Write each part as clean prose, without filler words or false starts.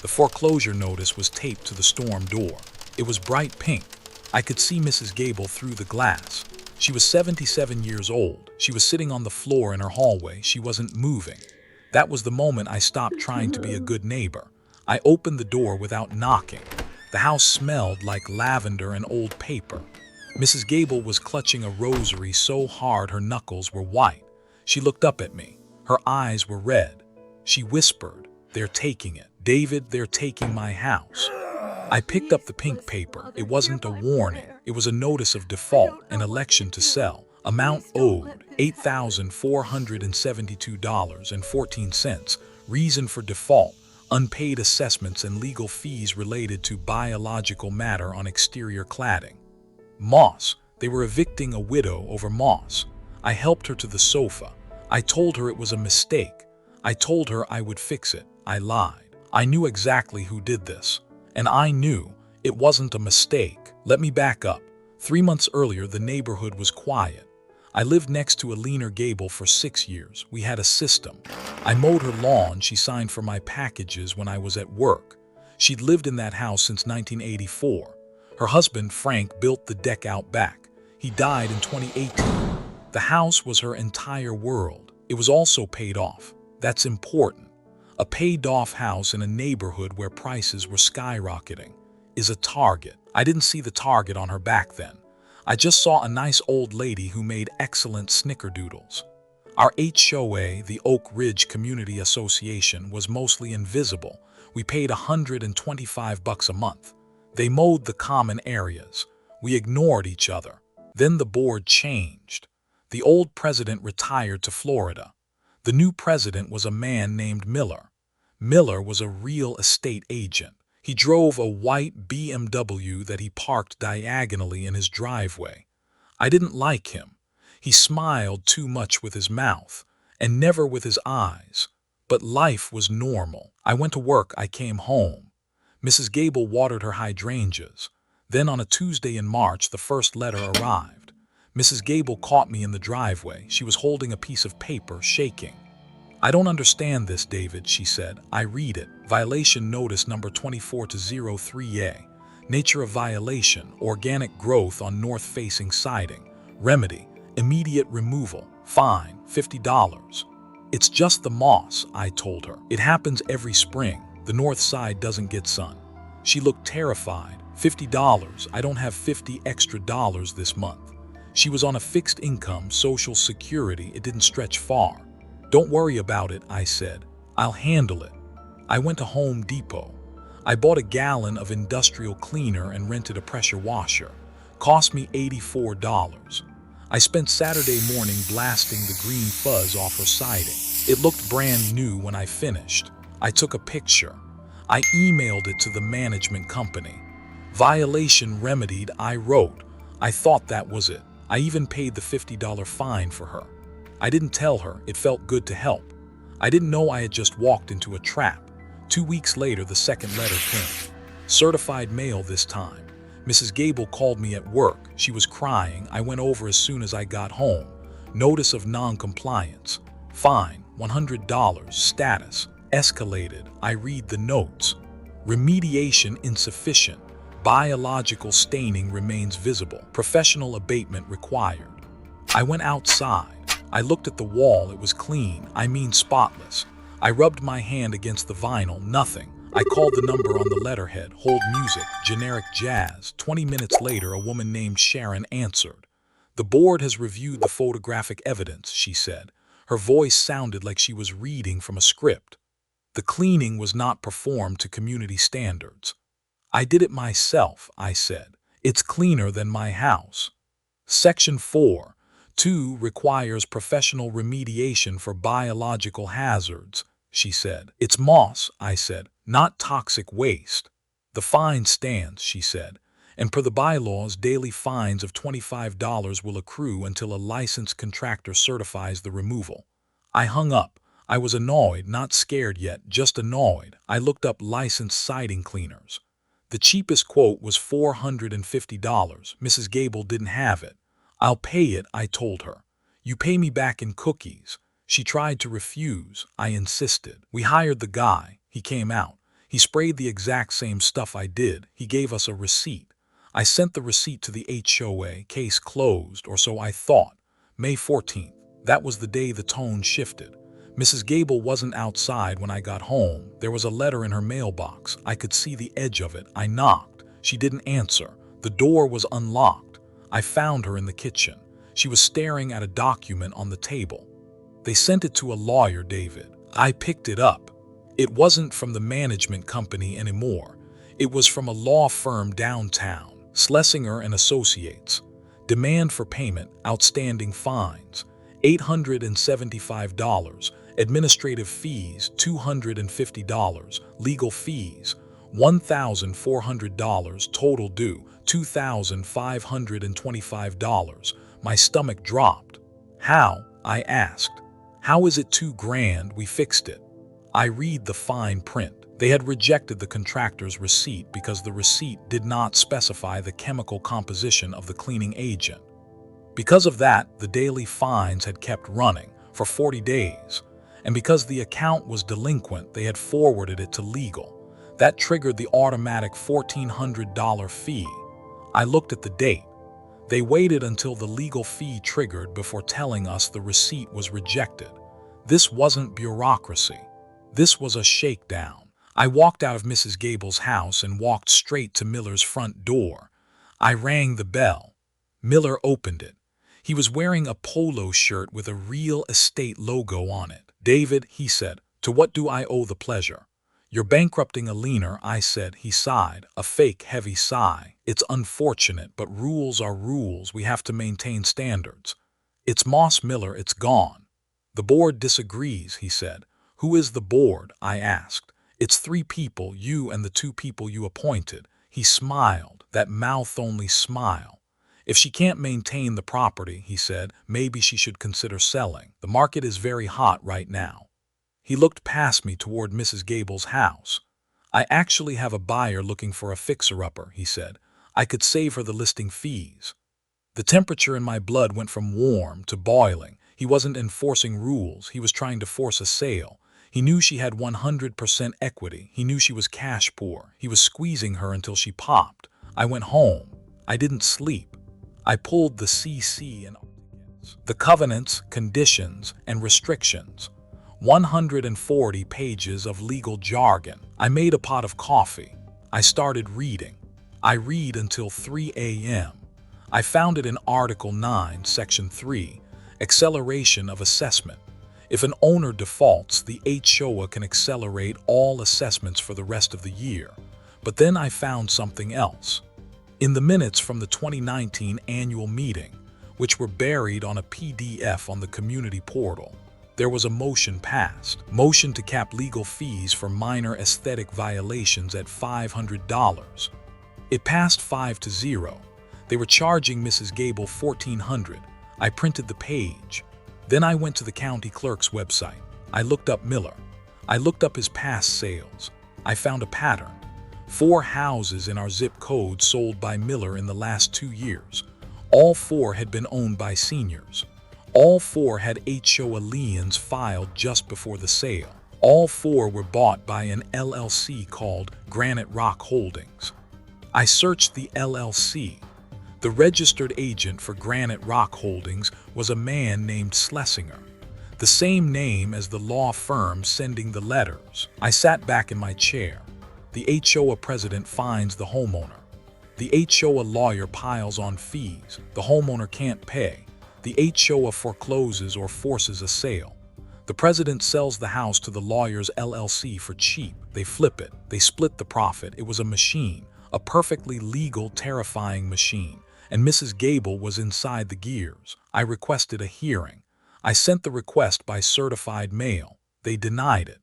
The foreclosure notice was taped to the storm door. It was bright pink. I could see Mrs. Gable through the glass. She was 77 years old. She was sitting on the floor in her hallway. She wasn't moving. That was the moment I stopped trying to be a good neighbor. I opened the door without knocking. The house smelled like lavender and old paper. Mrs. Gable was clutching a rosary so hard her knuckles were white. She looked up at me. Her eyes were red. She whispered, "They're taking it. David, they're taking my house." I picked up the pink paper. It wasn't a warning. It was a notice of default, an election to sell. Amount owed, $8,472.14. Reason for default, unpaid assessments and legal fees related to biological matter on exterior cladding. Moss. They were evicting a widow over moss. I helped her to the sofa. I told her it was a mistake. I told her I would fix it. I lied. I knew exactly who did this. And I knew it wasn't a mistake. Let me back up. 3 months earlier, the neighborhood was quiet. I lived next to a leaner Gable for 6 years. We had a system. I mowed her lawn. She signed for my packages when I was at work. She'd lived in that house since 1984. Her husband, Frank, built the deck out back. He died in 2018. The house was her entire world. It was also paid off. That's important. A paid-off house in a neighborhood where prices were skyrocketing is a target. I didn't see the target on her back then. I just saw a nice old lady who made excellent snickerdoodles. Our HOA, the Oak Ridge Community Association, was mostly invisible. We paid $125 a month. They mowed the common areas. We ignored each other. Then the board changed. The old president retired to Florida. The new president was a man named Miller. Miller was a real estate agent. He drove a white BMW that he parked diagonally in his driveway. I didn't like him. He smiled too much with his mouth and never with his eyes. But life was normal. I went to work. I came home. Mrs. Gable watered her hydrangeas. Then on a Tuesday in March, the first letter arrived. Mrs. Gable caught me in the driveway. She was holding a piece of paper, shaking. "I don't understand this, David," she said. I read it. Violation notice number 24-03A. Nature of violation, organic growth on north-facing siding. Remedy, immediate removal. Fine, $50. "It's just the moss," I told her. "It happens every spring. The north side doesn't get sun." She looked terrified. $50. I don't have $50 extra this month. She was on a fixed income, Social Security. It didn't stretch far. "Don't worry about it," I said. "I'll handle it." I went to Home Depot. I bought a gallon of industrial cleaner and rented a pressure washer. Cost me $84. I spent Saturday morning blasting the green fuzz off her siding. It looked brand new when I finished. I took a picture. I emailed it to the management company. "Violation remedied," I wrote. I thought that was it. I even paid the $50 fine for her. I didn't tell her. It felt good to help. I didn't know I had just walked into a trap. 2 weeks later, the second letter came. Certified mail this time. Mrs. Gable called me at work. She was crying. I went over as soon as I got home. Notice of non-compliance. Fine, $100. Status escalated. I read the notes. Remediation insufficient. Biological staining remains visible. Professional abatement required. I went outside. I looked at the wall. It was clean. I mean spotless. I rubbed my hand against the vinyl. Nothing. I called the number on the letterhead. Hold music. Generic jazz. 20 minutes later, a woman named Sharon answered. "The board has reviewed the photographic evidence," she said. Her voice sounded like she was reading from a script. "The cleaning was not performed to community standards." "I did it myself," I said. "It's cleaner than my house." Section 4(2) requires professional remediation for biological hazards, she said. "It's moss," I said, "not toxic waste." "The fine stands," she said, "and per the bylaws, daily fines of $25 will accrue until a licensed contractor certifies the removal." I hung up. I was annoyed, not scared yet, just annoyed. I looked up licensed siding cleaners. The cheapest quote was $450. Mrs. Gable didn't have it. "I'll pay it," I told her. "You pay me back in cookies." She tried to refuse. I insisted. We hired the guy. He came out. He sprayed the exact same stuff I did. He gave us a receipt. I sent the receipt to the HOA, case closed, or so I thought. May 14th. That was the day the tone shifted. Mrs. Gable wasn't outside when I got home. There was a letter in her mailbox. I could see the edge of it. I knocked. She didn't answer. The door was unlocked. I found her in the kitchen. She was staring at a document on the table. They sent it to a lawyer, David. I picked it up. It wasn't from the management company anymore. It was from a law firm downtown, Schlesinger and Associates. Demand for payment, outstanding fines, $875, administrative fees, $250, legal fees, $1,400, total due, $2,525. My stomach dropped. How? I asked. How is it $2,000? We fixed it. I read the fine print. They had rejected the contractor's receipt because the receipt did not specify the chemical composition of the cleaning agent. Because of that, the daily fines had kept running for 40 days. And because the account was delinquent, they had forwarded it to legal. That triggered the automatic $1,400 fee. I looked at the date. They waited until the legal fee triggered before telling us the receipt was rejected. This wasn't bureaucracy. This was a shakedown. I walked out of Mrs. Gable's house and walked straight to Miller's front door. I rang the bell. Miller opened it. He was wearing a polo shirt with a real estate logo on it. David, he said, to what do I owe the pleasure? You're bankrupting a leaner, I said. He sighed, a fake heavy sigh. It's unfortunate, but rules are rules. We have to maintain standards. It's Moss Miller, it's gone. The board disagrees, he said. Who is the board? I asked. It's 3 people, you and the 2 people you appointed. He smiled, that mouth-only smile. If she can't maintain the property, he said, maybe she should consider selling. The market is very hot right now. He looked past me toward Mrs. Gable's house. I actually have a buyer looking for a fixer-upper, he said. I could save her the listing fees. The temperature in my blood went from warm to boiling. He wasn't enforcing rules. He was trying to force a sale. He knew she had 100% equity. He knew she was cash poor. He was squeezing her until she popped. I went home. I didn't sleep. I pulled the CC and the covenants, conditions, and restrictions. 140 pages of legal jargon. I made a pot of coffee. I started reading. I read until 3 a.m. I found it in Article 9, Section 3, Acceleration of Assessment. If an owner defaults, the HOA can accelerate all assessments for the rest of the year. But then I found something else. In the minutes from the 2019 annual meeting, which were buried on a PDF on the community portal, there was a motion passed. Motion to cap legal fees for minor aesthetic violations at $500. It passed 5-0. They were charging Mrs. Gable $1,400. I printed the page. Then I went to the county clerk's website. I looked up Miller. I looked up his past sales. I found a pattern. 4 houses in our zip code sold by Miller in the last 2 years. All 4 had been owned by seniors. All 4 had HOA liens filed just before the sale. All 4 were bought by an LLC called Granite Rock Holdings. I searched the LLC. The registered agent for Granite Rock Holdings was a man named Schlesinger, the same name as the law firm sending the letters. I sat back in my chair. The HOA president fines the homeowner. The HOA lawyer piles on fees. The homeowner can't pay. The HOA forecloses or forces a sale. The president sells the house to the lawyer's LLC for cheap. They flip it. They split the profit. It was a machine, a perfectly legal, terrifying machine. And Mrs. Gable was inside the gears. I requested a hearing. I sent the request by certified mail. They denied it.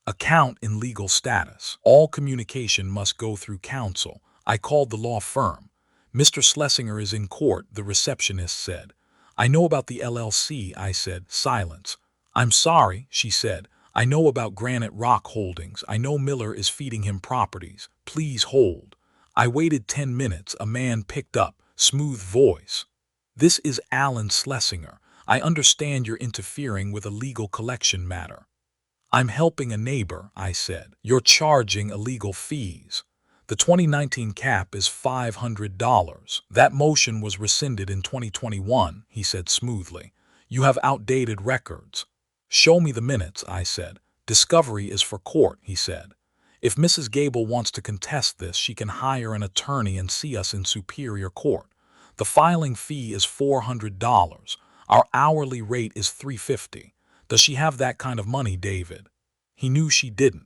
Account in legal status. All communication must go through counsel. I called the law firm. Mr. Schlesinger is in court, the receptionist said. I know about the LLC, I said. Silence. I'm sorry, she said. I know about Granite Rock Holdings. I know Miller is feeding him properties. Please hold. I waited 10 minutes. A man picked up. Smooth voice. This is Alan Schlesinger. I understand you're interfering with a legal collection matter. I'm helping a neighbor, I said. You're charging illegal fees. The 2019 cap is $500. That motion was rescinded in 2021, he said smoothly. You have outdated records. Show me the minutes, I said. Discovery is for court, he said. If Mrs. Gable wants to contest this, she can hire an attorney and see us in superior court. The filing fee is $400. Our hourly rate is $350. Does she have that kind of money, David? He knew she didn't.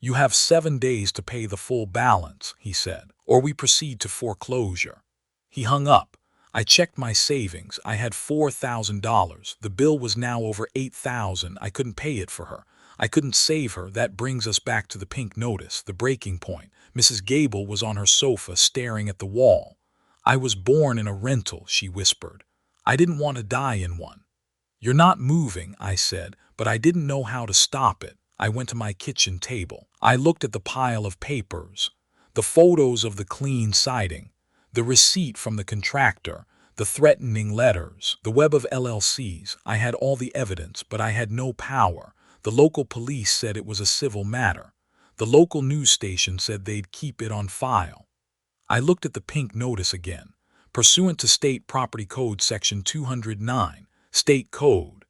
You have 7 days to pay the full balance, he said, or we proceed to foreclosure. He hung up. I checked my savings. I had $4,000. The bill was now over $8,000. I couldn't pay it for her. I couldn't save her. That brings us back to the pink notice, the breaking point. Mrs. Gable was on her sofa staring at the wall. I was born in a rental, she whispered. I didn't want to die in one. You're not moving, I said, but I didn't know how to stop it. I went to my kitchen table. I looked at the pile of papers, the photos of the clean siding, the receipt from the contractor, the threatening letters, the web of LLCs. I had all the evidence, but I had no power. The local police said it was a civil matter. The local news station said they'd keep it on file. I looked at the pink notice again. Pursuant to State Property Code Section 209, State Code,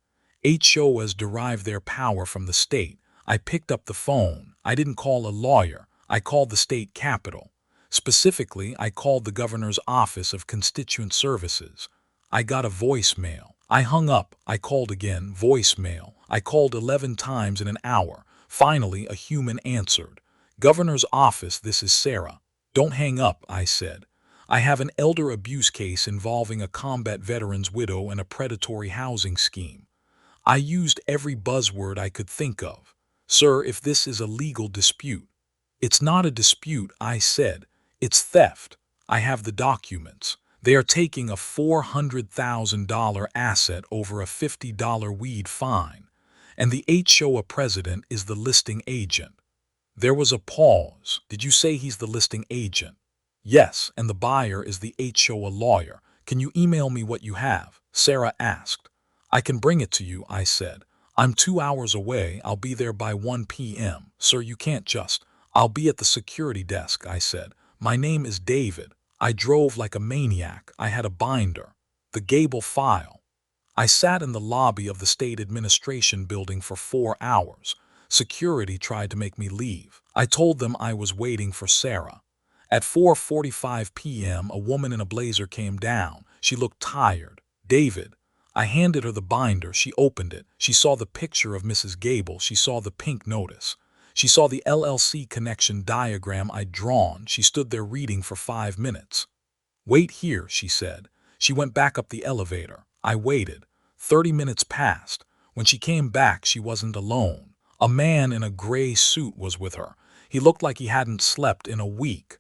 HOAs derive their power from the state. I picked up the phone. I didn't call a lawyer. I called the state capitol. Specifically, I called the governor's office of constituent services. I got a voicemail. I hung up. I called again. Voicemail. I called 11 times in an hour. Finally, a human answered. Governor's office, this is Sarah. Don't hang up, I said. I have an elder abuse case involving a combat veteran's widow and a predatory housing scheme. I used every buzzword I could think of. Sir, if this is a legal dispute. It's not a dispute, I said. It's theft. I have the documents. They are taking a $400,000 asset over a $50 weed fine. And the HOA president is the listing agent. There was a pause. Did you say he's the listing agent? Yes, and the buyer is the HOA lawyer. Can you email me what you have? Sarah asked. I can bring it to you, I said. I'm 2 hours away. I'll be there by 1 p.m. Sir, you can't just. I'll be at the security desk, I said. My name is David. I drove like a maniac. I had a binder. The Gable file. I sat in the lobby of the state administration building for 4 hours. Security tried to make me leave. I told them I was waiting for Sarah. At 4:45 p.m., a woman in a blazer came down. She looked tired. David. I handed her the binder. She opened it. She saw the picture of Mrs. Gable. She saw the pink notice. She saw the LLC connection diagram I'd drawn. She stood there reading for 5 minutes. Wait here, she said. She went back up the elevator. I waited. 30 minutes passed. When she came back, she wasn't alone. A man in a gray suit was with her. He looked like he hadn't slept in a week.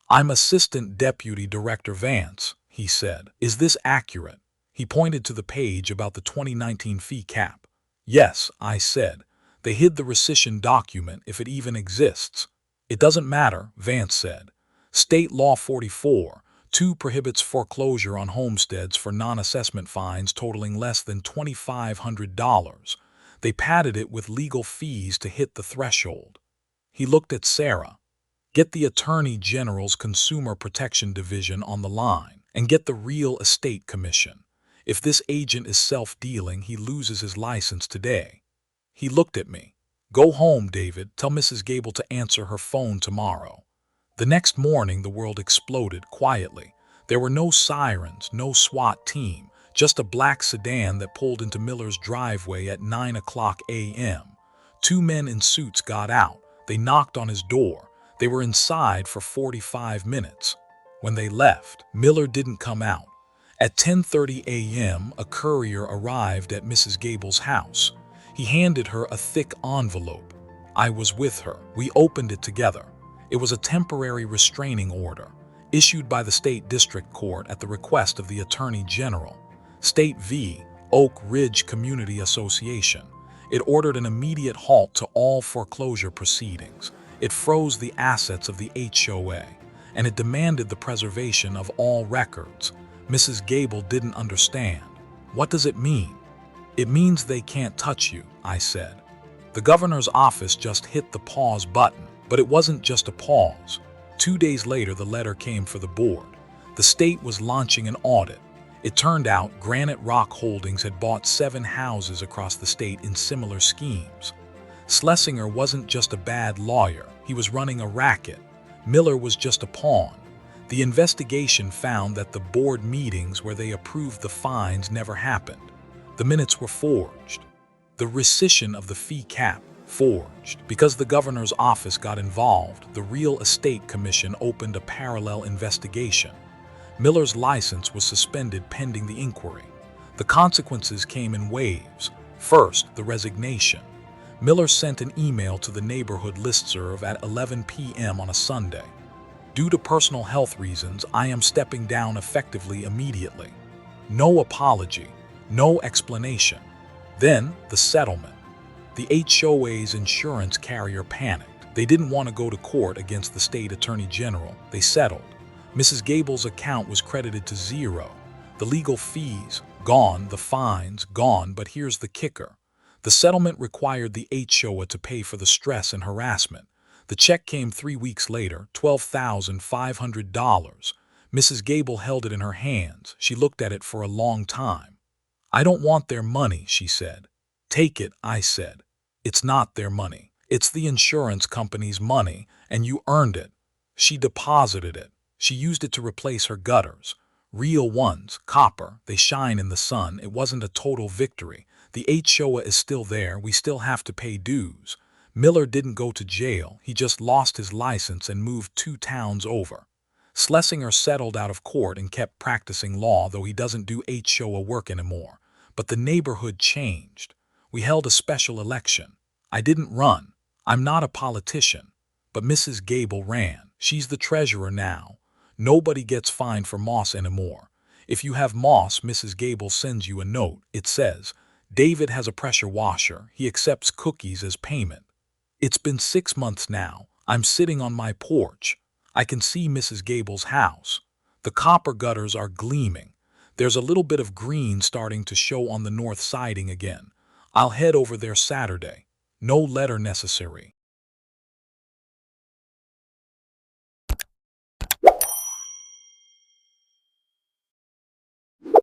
I'm Assistant Deputy Director Vance, he said. Is this accurate? He pointed to the page about the 2019 fee cap. Yes, I said. They hid the rescission document, if it even exists. It doesn't matter, Vance said. State Law 44(2) prohibits foreclosure on homesteads for non-assessment fines totaling less than $2,500. They padded it with legal fees to hit the threshold. He looked at Sarah. Get the Attorney General's Consumer Protection Division on the line, and get the Real Estate Commission. If this agent is self-dealing, he loses his license today. He looked at me. Go home, David. Tell Mrs. Gable to answer her phone tomorrow. The next morning, the world exploded quietly. There were no sirens, no SWAT team, just a black sedan that pulled into Miller's driveway at 9:00 a.m. 2 men in suits got out. They knocked on his door. They were inside for 45 minutes. When they left, Miller didn't come out. At 10:30 a.m., a courier arrived at Mrs. Gable's house. He handed her a thick envelope. I was with her. We opened it together. It was a temporary restraining order, issued by the State District Court at the request of the Attorney General. State v. Oak Ridge Community Association. It ordered an immediate halt to all foreclosure proceedings. It froze the assets of the HOA, and it demanded the preservation of all records. Mrs. Gable didn't understand. What does it mean? It means they can't touch you, I said. The governor's office just hit the pause button, but it wasn't just a pause. 2 days later, the letter came for the board. The state was launching an audit. It turned out Granite Rock Holdings had bought 7 houses across the state in similar schemes. Schlesinger wasn't just a bad lawyer, he was running a racket. Miller was just a pawn. The investigation found that the board meetings where they approved the fines never happened. The minutes were forged. The rescission of the fee cap, forged. Because the governor's office got involved, the Real Estate Commission opened a parallel investigation. Miller's license was suspended pending the inquiry. The consequences came in waves. First, the resignation. Miller sent an email to the neighborhood listserv at 11 p.m. on a Sunday. Due to personal health reasons, I am stepping down effectively immediately. No apology, no explanation. Then, the settlement. The HOA's insurance carrier panicked. They didn't want to go to court against the state attorney general. They settled. Mrs. Gable's account was credited to zero. The legal fees, gone, the fines, gone, but here's the kicker. The settlement required the HOA to pay for the stress and harassment. The check came 3 weeks later, $12,500. Mrs. Gable held it in her hands. She looked at it for a long time. I don't want their money, she said. Take it, I said. It's not their money. It's the insurance company's money, and you earned it. She deposited it. She used it to replace her gutters. Real ones, copper, they shine in the sun. It wasn't a total victory. The HOA is still there. We still have to pay dues. Miller didn't go to jail. He just lost his license and moved 2 towns over. Schlesinger settled out of court and kept practicing law, though he doesn't do HOA work anymore. But the neighborhood changed. We held a special election. I didn't run. I'm not a politician. But Mrs. Gable ran. She's the treasurer now. Nobody gets fined for moss anymore. If you have moss, Mrs. Gable sends you a note. It says, David has a pressure washer. He accepts cookies as payment. It's been 6 months now. I'm sitting on my porch. I can see Mrs. Gable's house. The copper gutters are gleaming. There's a little bit of green starting to show on the north siding again. I'll head over there Saturday. No letter necessary.